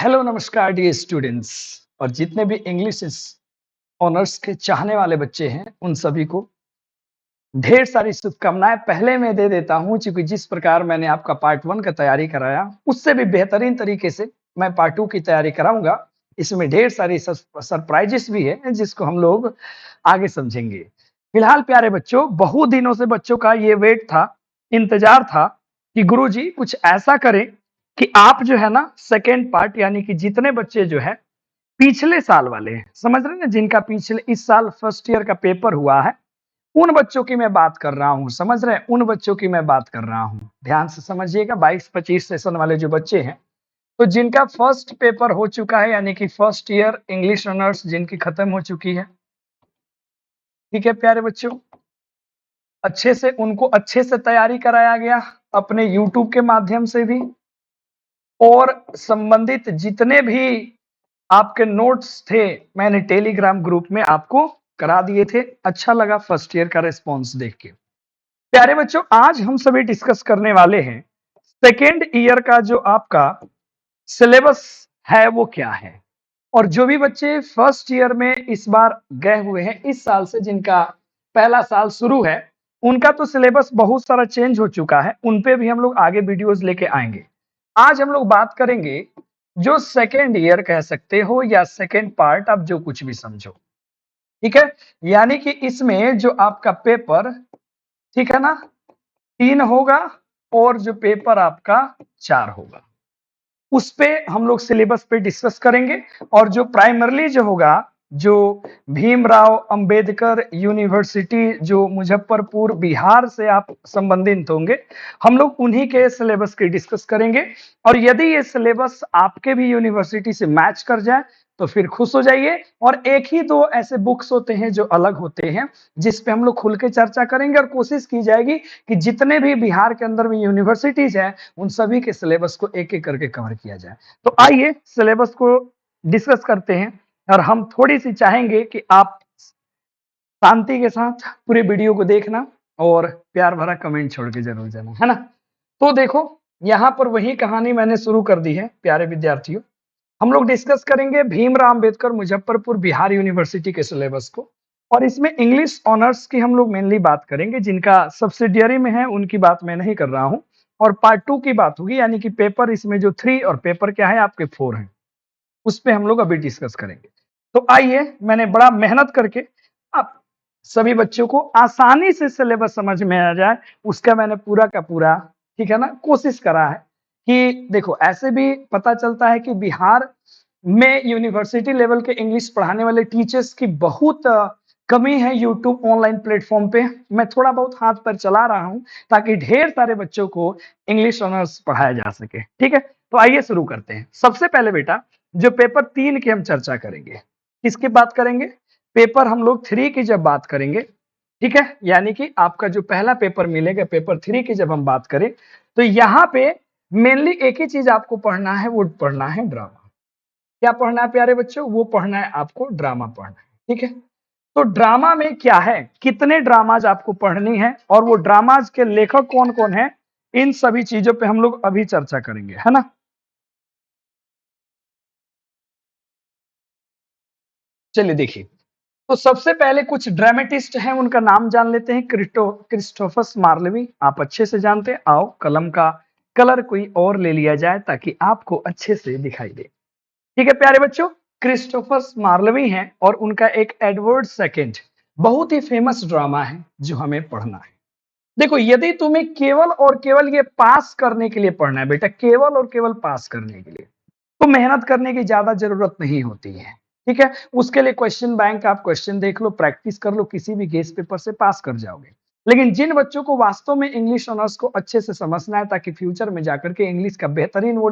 Hello नमस्कार dear students और जितने भी इंग्लिश ऑनर्स के चाहने वाले बच्चे हैं उन सभी को ढेर सारी शुभकामनाएं पहले मैं दे देता हूं, क्योंकि जिस प्रकार मैंने आपका पार्ट 1 का तैयारी कराया उससे भी बेहतरीन तरीके से मैं पार्ट 2 की तैयारी कराऊंगा। इसमें ढेर सारी सरप्राइजेस भी है जिसको हम लोग आगे समझेंगे। फिलहाल प्यारे बच्चों, बहुत दिनों से बच्चों का ये वेट था, इंतजार था कि गुरुजी कुछ ऐसा करें कि आप जो है ना सेकेंड पार्ट, यानी कि जितने बच्चे जो है पिछले साल वाले हैं, समझ रहे हैं ना, जिनका पिछले इस साल फर्स्ट ईयर का पेपर हुआ है, उन बच्चों की मैं बात कर रहा हूं। समझ रहे हैं, उन बच्चों की मैं बात कर रहा हूं। ध्यान से समझिएगा, 22-25 सेशन वाले जो बच्चे हैं, तो जिनका फर्स्ट पेपर हो चुका है, यानी कि फर्स्ट ईयर इंग्लिश ऑनर्स जिनकी खत्म हो चुकी है, ठीक है प्यारे बच्चों, अच्छे से उनको अच्छे से तैयारी कराया गया अपने यूट्यूब के माध्यम से भी, और संबंधित जितने भी आपके नोट्स थे मैंने टेलीग्राम ग्रुप में आपको करा दिए थे। अच्छा लगा फर्स्ट ईयर का रिस्पॉन्स देख के। प्यारे बच्चों, आज हम सभी डिस्कस करने वाले हैं सेकेंड ईयर का जो आपका सिलेबस है वो क्या है। और जो भी बच्चे फर्स्ट ईयर में इस बार गए हुए हैं, इस साल से जिनका पहला साल शुरू है, उनका तो सिलेबस बहुत सारा चेंज हो चुका है, उन पे भी हम लोग आगे वीडियोस लेके आएंगे। आज हम लोग बात करेंगे जो सेकेंड ईयर कह सकते हो या सेकेंड पार्ट, आप जो कुछ भी समझो, ठीक है। यानी कि इसमें जो आपका पेपर, ठीक है ना, 3 होगा और जो पेपर आपका 4 होगा, उस पे हम लोग सिलेबस पे डिस्कस करेंगे। और जो प्राइमरली जो होगा, जो भीमराव अंबेडकर यूनिवर्सिटी जो मुजफ्फरपुर बिहार से आप संबंधित होंगे, हम लोग उन्हीं के सिलेबस की डिस्कस करेंगे। और यदि ये सिलेबस आपके भी यूनिवर्सिटी से मैच कर जाए तो फिर खुश हो जाइए। और एक ही दो ऐसे बुक्स होते हैं जो अलग होते हैं, जिस पे हम लोग खुल के चर्चा करेंगे, और कोशिश की जाएगी कि जितने भी बिहार के अंदर में यूनिवर्सिटीज हैं उन सभी के सिलेबस को एक एक करके कवर किया जाए। तो आइए सिलेबस को डिस्कस करते हैं। और हम थोड़ी सी चाहेंगे कि आप शांति के साथ पूरे वीडियो को देखना और प्यार भरा कमेंट छोड़ के जरूर जाना, है ना। तो देखो, यहाँ पर वही कहानी मैंने शुरू कर दी है प्यारे विद्यार्थियों। हम लोग डिस्कस करेंगे भीमराव अंबेडकर मुजफ्फरपुर बिहार यूनिवर्सिटी के सिलेबस को, और इसमें इंग्लिश ऑनर्स की हम लोग मेनली बात करेंगे। जिनका सब्सिडियरी में है उनकी बात मैं नहीं कर रहा हूं। और पार्ट 2 की बात होगी, यानी कि पेपर इसमें जो 3 और पेपर क्या है आपके 4 हैं, उस पे हम लोग अभी डिस्कस करेंगे। तो आइए, मैंने बड़ा मेहनत करके आप सभी बच्चों को आसानी से सिलेबस समझ में आ जाए, उसका मैंने पूरा का पूरा, ठीक है ना, कोशिश करा है। कि देखो, ऐसे भी पता चलता है कि बिहार में यूनिवर्सिटी लेवल के इंग्लिश पढ़ाने वाले टीचर्स की बहुत कमी है यूट्यूब ऑनलाइन प्लेटफॉर्म पे। मैं थोड़ा बहुत हाथ पर चला रहा हूं ताकि ढेर सारे बच्चों को इंग्लिश ऑनर्स पढ़ाया जा सके, ठीक है। तो आइए शुरू करते हैं। सबसे पहले बेटा, जो पेपर 3 की हम चर्चा करेंगे, किसकी बात करेंगे? पेपर हम लोग 3 की जब बात करेंगे, ठीक है, यानी कि आपका जो पहला पेपर मिलेगा पेपर 3 की जब हम बात करें, तो यहाँ पे मेनली एक ही चीज आपको पढ़ना है, वो पढ़ना है ड्रामा। क्या पढ़ना है प्यारे बच्चों? वो पढ़ना है आपको ड्रामा पढ़ना है, ठीक है। तो ड्रामा में क्या है, कितने ड्रामाज आपको पढ़नी है, और वो ड्रामाज के लेखक कौन कौन है, इन सभी चीजों पे हम लोग अभी चर्चा करेंगे, है ना। चलिए देखिए, तो सबसे पहले कुछ ड्रामेटिस्ट हैं, उनका नाम जान लेते हैं। क्रिस्टोफस मार्लेवी, आप अच्छे से जानते हैं। आओ कलम का कलर कोई और ले लिया जाए ताकि आपको अच्छे से दिखाई दे, ठीक है प्यारे बच्चों। क्रिस्टोफर मार्लेवी हैं, और उनका एक एडवर्ड सेकेंड बहुत ही फेमस ड्रामा है जो हमें पढ़ना है। देखो, यदि तुम्हें केवल और केवल ये पास करने के लिए पढ़ना है बेटा, केवल और केवल पास करने के लिए, तो मेहनत करने की ज्यादा जरूरत नहीं होती है, ठीक है। उसके लिए क्वेश्चन बैंक आप क्वेश्चन देख लो, प्रैक्टिस कर लो, किसी भी गेस्ट पेपर से पास कर जाओगे। लेकिन जिन बच्चों को वास्तव में इंग्लिश ऑनर्स को अच्छे से समझना है ताकि फ्यूचर में जाकर के इंग्लिश का बेहतरीन वो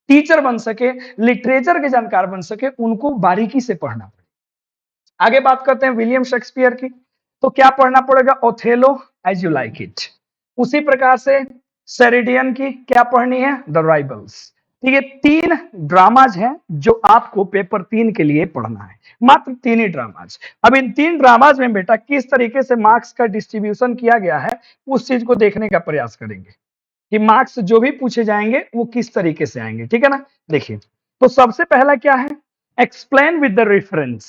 टीचर बन सके, लिटरेचर के जानकार बन सके, उनको बारीकी से पढ़ना पड़ेगा। आगे बात करते हैं विलियम शेक्सपियर की। तो क्या पढ़ना पड़ेगा? Othello, as you like it. उसी प्रकार से सेरेडियन की क्या पढ़नी है? The rivals. ठीक है, 3 ड्रामाज हैं जो आपको पेपर 3 के लिए पढ़ना है, मात्र 3 ही ड्रामाज। अब इन 3 ड्रामाज में बेटा किस तरीके से मार्क्स का डिस्ट्रीब्यूशन किया गया है, उस चीज को देखने का प्रयास करेंगे कि मार्क्स जो भी पूछे जाएंगे वो किस तरीके से आएंगे, ठीक है ना। देखिए, तो सबसे पहला क्या है, explain with the reference.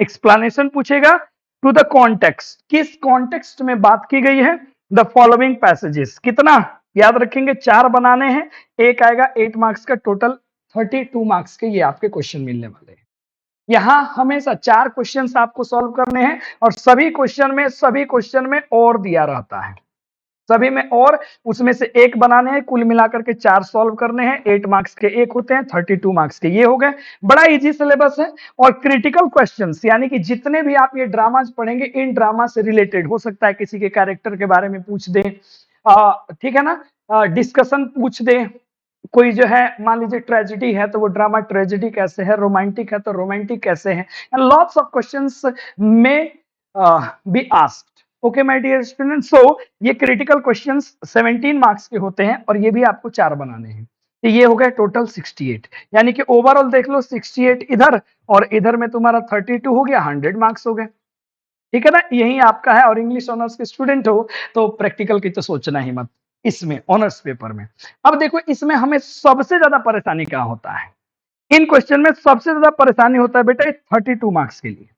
Explanation पूछेगा टू द कॉन्टेक्स्ट, किस कॉन्टेक्स्ट में बात की गई है। द फॉलोइंग पैसेजेस, कितना याद रखेंगे, 4 बनाने हैं, एक आएगा 8 मार्क्स का, टोटल 32 मार्क्स के ये आपके क्वेश्चन मिलने वाले हैं। यहां हमेशा 4 क्वेश्चंस आपको सॉल्व करने हैं और सभी क्वेश्चन में और दिया रहता है, सभी में और, उसमें से एक बनाने हैं, कुल मिलाकर के 4 सॉल्व करने हैं, 8 मार्क्स के एक होते हैं, 32 मार्क्स के ये हो गए। बड़ा इजी सिलेबस है। और क्रिटिकल क्वेश्चंस यानी कि जितने भी आप ये ड्रामाज पढ़ेंगे, इन ड्रामा से रिलेटेड हो सकता है, किसी के कैरेक्टर के बारे में पूछ दें, ठीक है ना, डिस्कशन पूछ दें, कोई जो है मान लीजिए ट्रेजेडी है तो वो ड्रामा ट्रेजेडी कैसे है, रोमांटिक है तो रोमांटिक कैसे है, and lots of questions may be asked. Okay my dear students, so ये क्रिटिकल क्वेश्चंस 17 मार्क्स के होते हैं और ये भी आपको 4 बनाने हैं। तो ये हो गया टोटल 68, यानी कि ओवरऑल देख लो 68 इधर और इधर में तुम्हारा 32 हो गया, 100 मार्क्स हो गए। ठीक है ना, यही आपका है। और इंग्लिश ऑनर्स के स्टूडेंट हो तो प्रैक्टिकल की तो सोचना ही मत इसमें, ऑनर्स पेपर में। अब देखो इसमें हमें सबसे ज्यादा परेशानी क्या होता है, इन क्वेश्चन में सबसे ज्यादा परेशानी होता है बेटा 32 मार्क्स के लिए।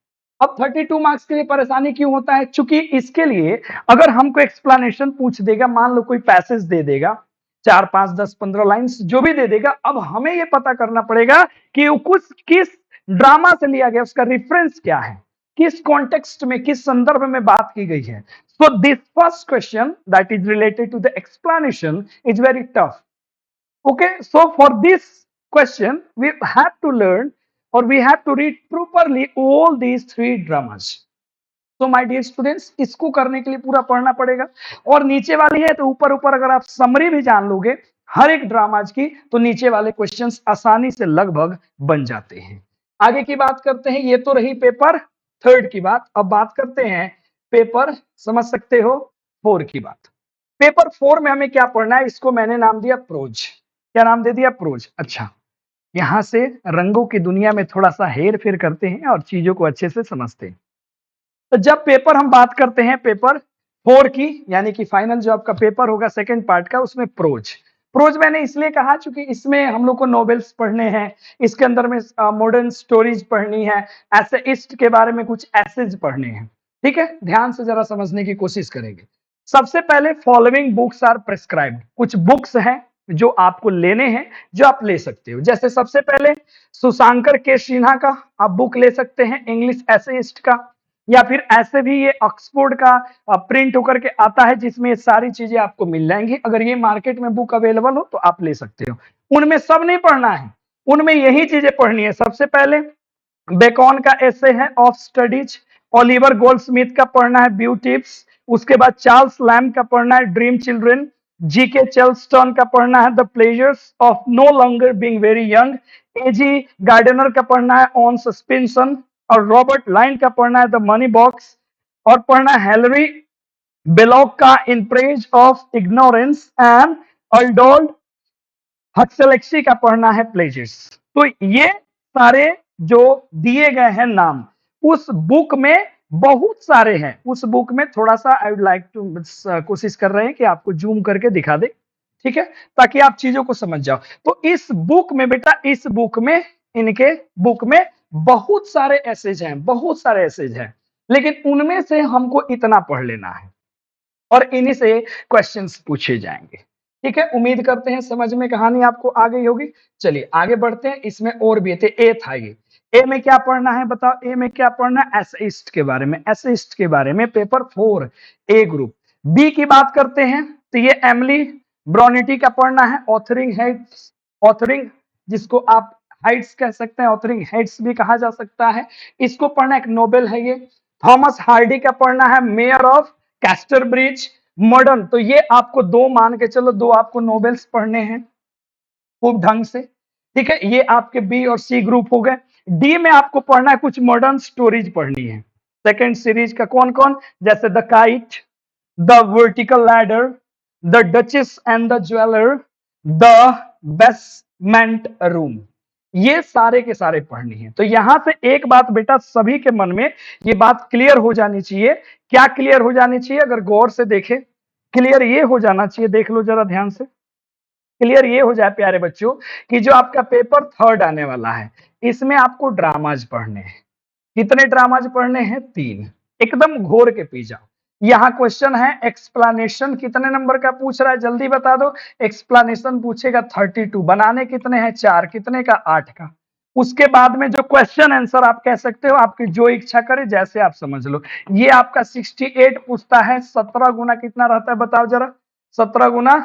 अब 32 मार्क्स के लिए परेशानी क्यों होता है, चूंकि इसके लिए अगर हमको एक्सप्लेनेशन पूछ देगा, मान लो कोई पैसेज दे देगा, 4 5 10 15 लाइंस जो भी दे देगा, अब हमें यह पता करना पड़ेगा कि वो कुछ किस ड्रामा से लिया गया, उसका रेफरेंस क्या है, किस कॉन्टेक्स्ट में, किस संदर्भ में बात की गई है। So this first question that is related to the explanation is very tough. Okay, so for this question, we have to learn or we have to read properly all these 3 dramas. So my dear students, इसको करने के लिए पूरा पढ़ना पड़ेगा। और नीचे वाली है तो ऊपर ऊपर अगर आप समरी भी जान लोगे हर एक ड्रामाज की, तो नीचे वाले क्वेश्चंस आसानी से लगभग बन जाते हैं। आगे की बात करते हैं, ये तो रही पेपर 3 की बात। अब बात करते हैं पेपर, समझ सकते हो, 4 की बात। पेपर 4 में हमें क्या पढ़ना है, इसको मैंने नाम दिया प्रोज। क्या नाम दे दिया, प्रोज। अच्छा, यहां से रंगों की दुनिया में थोड़ा सा हेर फेर करते हैं और चीजों को अच्छे से समझते हैं। तो जब पेपर हम बात करते हैं पेपर 4 की, यानी कि फाइनल जो आपका पेपर होगा सेकंड पार्ट का, उसमें प्रोज। प्रोज मैंने इसलिए कहा क्योंकि इसमें हम लोग को नॉवेल्स पढ़ने हैं, इसके अंदर में मॉडर्न स्टोरीज पढ़नी है, एसेइस्ट के बारे में कुछ एसेज पढ़ने हैं। ठीक है, ध्यान से जरा समझने की कोशिश करेंगे। सबसे पहले फॉलोइंग बुक्स आर प्रेस्क्राइब्ड, कुछ बुक्स हैं जो आपको लेने हैं, जो आप ले सकते हो। जैसे सबसे पहले सुशांकर के सिन्हा का आप बुक ले सकते हैं, इंग्लिश एसेइस्ट का, या फिर ऐसे भी ये ऑक्सफोर्ड का प्रिंट होकर के आता है जिसमें ये सारी चीजें आपको मिल जाएंगी। अगर ये मार्केट में बुक अवेलेबल हो तो आप ले सकते हो। उनमें सब नहीं पढ़ना है, उनमें यही चीजें पढ़नी है। सबसे पहले बेकॉन का एसे है ऑफ स्टडीज, ओलिवर गोल्डस्मिथ का पढ़ना है व्यू टिप्स, उसके बाद चार्ल्स लैम्ब का पढ़ना है ड्रीम चिल्ड्रन, जीके चेल्स्टन का पढ़ना है the pleasures of no longer being very young, AG Gardiner का पढ़ना है ऑन सस्पेंशन, और रॉबर्ट लाइन का पढ़ना है द मनी बॉक्स, और पढ़ना है हेलरी बेलॉक का in praise of ignorance, and Aldous Huxley का पढ़ना है प्लेजर्स। तो ये सारे जो दिए गए हैं नाम, उस बुक में बहुत सारे हैं। उस बुक में थोड़ा सा आई वुड लाइक टू, कोशिश कर रहे हैं कि आपको जूम करके दिखा दे, ठीक है, ताकि आप चीजों को समझ जाओ। तो इस बुक में बेटा, इस बुक में, इनके बुक में बहुत सारे एसेज हैं, बहुत सारे एसेज हैं, लेकिन उनमें से हमको इतना पढ़ लेना है और इन्हीं से क्वेश्चंस पूछे जाएंगे। ठीक है, उम्मीद करते हैं समझ में कहानी आपको आ गई होगी। चलिए आगे बढ़ते हैं, इसमें और भी थे। ए था ये, ए में क्या पढ़ना है बताओ, ए में क्या पढ़ना है, एसेइस्ट के बारे में, एसेइस्ट के बारे में पेपर 4 ए ग्रुप। बी की बात करते हैं तो ये एमिली ब्रोनिटी का पढ़ना है ऑथरिंग हेड्स, ऑथरिंग जिसको आप हाइट्स कह सकते हैं, ऑथरिंग हेड्स भी कहा जा सकता है, इसको पढ़ना, एक नोबेल है ये। थॉमस हार्डी का पढ़ना है mayor of castor bridge modern. तो ये आपको 2 मान के चलो, 2 आपको नोवेल्स पढ़ने हैं खूब ढंग से। ठीक है, ये आपके बी और सी ग्रुप हो गए। डी में आपको पढ़ना है कुछ मॉडर्न स्टोरीज पढ़नी है सेकंड सीरीज का। कौन कौन, जैसे the kite, the vertical ladder, the duchess and the jeweller, the basement room, ये सारे के सारे पढ़नी है। तो यहां से एक बात बेटा सभी के मन में ये बात क्लियर हो जानी चाहिए। क्या क्लियर हो जानी चाहिए, अगर गौर से देखें, क्लियर ये हो जाना चाहिए, देख लो जरा ध्यान से। क्लियर ये हो जाए प्यारे बच्चों कि जो आपका पेपर थर्ड आने वाला है, इसमें आपको ड्रामाज पढ़ने हैं। कितने ड्रामाज पढ़ने हैं? 3। एकदम घोर के पी जाओ। यहां क्वेश्चन है एक्सप्लेनेशन कितने नंबर का पूछ रहा है, जल्दी बता दो। एक्सप्लेनेशन पूछेगा 32, बनाने कितने हैं? 4, कितने का? 8 का। उसके बाद में जो क्वेश्चन आंसर आप कह सकते हो, आपकी जो इच्छा करे, जैसे आप समझ लो। ये आपका 68 पूछता है, 17 गुना कितना रहता है बताओ जरा। 17 गुना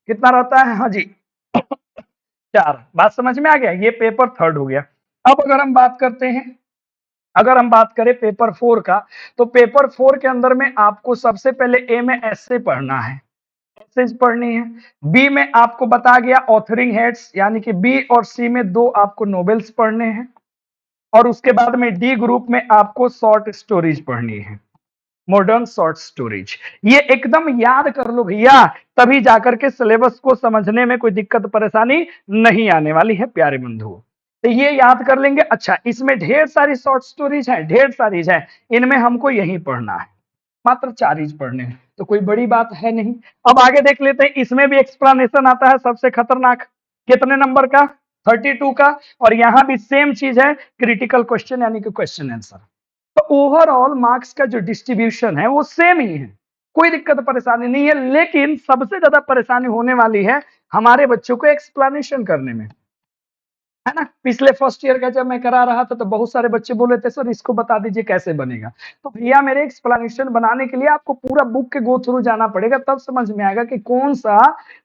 कितना रहता है? हाँ जी 4। बात समझ में आ गया? ये पेपर थर्ड हो गया। अब अगर हम बात करते हैं, अगर हम बात करें पेपर 4 का, तो पेपर 4 के अंदर में आपको सबसे पहले ए में ऐसे पढ़ना है, ऐसे पढ़नी है। बी में आपको बता गया ऑथरिंग हेड्स, यानी कि बी और सी में 2 आपको नोवेल्स पढ़ने हैं। और उसके बाद में डी ग्रुप में आपको शॉर्ट स्टोरीज पढ़नी है, मॉडर्न शॉर्ट स्टोरीज। ये एकदम याद कर लो भैया, तभी जाकर के सिलेबस को समझने में कोई दिक्कत परेशानी नहीं आने वाली है प्यारे बंधुओं। तो ये याद कर लेंगे। अच्छा, इसमें ढेर सारी शॉर्ट स्टोरीज हैं, ढेर सारी है, इनमें हमको यही पढ़ना है, मात्र 4 ही पढ़ने हैं, तो कोई बड़ी बात है नहीं। अब आगे देख लेते हैं, इसमें भी एक्सप्लेनेशन आता है सबसे खतरनाक, कितने नंबर का? 32 का। और यहां भी सेम चीज है, क्रिटिकल क्वेश्चन यानी कि क्वेश्चन आंसर। तो ओवरऑल मार्क्स का जो डिस्ट्रीब्यूशन है वो सेम ही है, कोई दिक्कत परेशानी नहीं है। लेकिन सबसे ज्यादा परेशानी होने वाली है हमारे बच्चों को एक्सप्लेनेशन करने में, है ना। पिछले फर्स्ट ईयर का जब मैं करा रहा था तो बहुत सारे बच्चे बोले थे सर इसको बता दीजिए कैसे बनेगा। तो भैया मेरे एक्सप्लेनेशन बनाने के लिए आपको पूरा बुक के गो थ्रू जाना पड़ेगा, तब समझ में आएगा कि कौन सा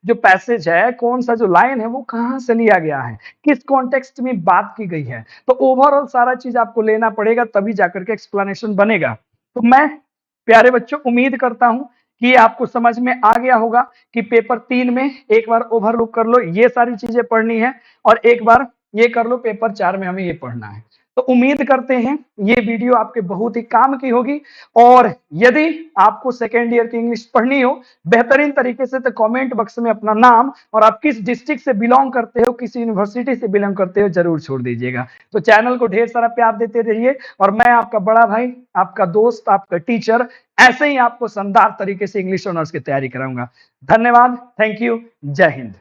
जो पैसेज है, कौन सा जो लाइन है वो कहां से लिया गया है, किस कॉन्टेक्स्ट में बात की गई है। तो ओवरऑल सारा चीज आपको लेना पड़ेगा, तभी जाकर के एक्सप्लेनेशन बनेगा। तो मैं प्यारे बच्चों उम्मीद करता हूं कि आपको समझ में आ गया होगा कि पेपर 3 में एक बार ओवरलुक कर लो, ये सारी चीजें पढ़नी है, और एक बार ये कर लो पेपर 4 में हमें ये पढ़ना है। तो उम्मीद करते हैं ये वीडियो आपके बहुत ही काम की होगी। और यदि आपको सेकेंड ईयर की इंग्लिश पढ़नी हो बेहतरीन तरीके से, तो कमेंट बॉक्स में अपना नाम और आप किस डिस्ट्रिक्ट से बिलोंग करते हो, किस यूनिवर्सिटी से बिलोंग करते हो, जरूर छोड़ दीजिएगा। तो चैनल को ढेर सारा प्यार देते रहिए, और मैं आपका बड़ा भाई, आपका दोस्त, आपका टीचर, ऐसे ही आपको शानदार तरीके से इंग्लिश ऑनर्स की तैयारी कराऊंगा। धन्यवाद, थैंक यू, जय हिंद।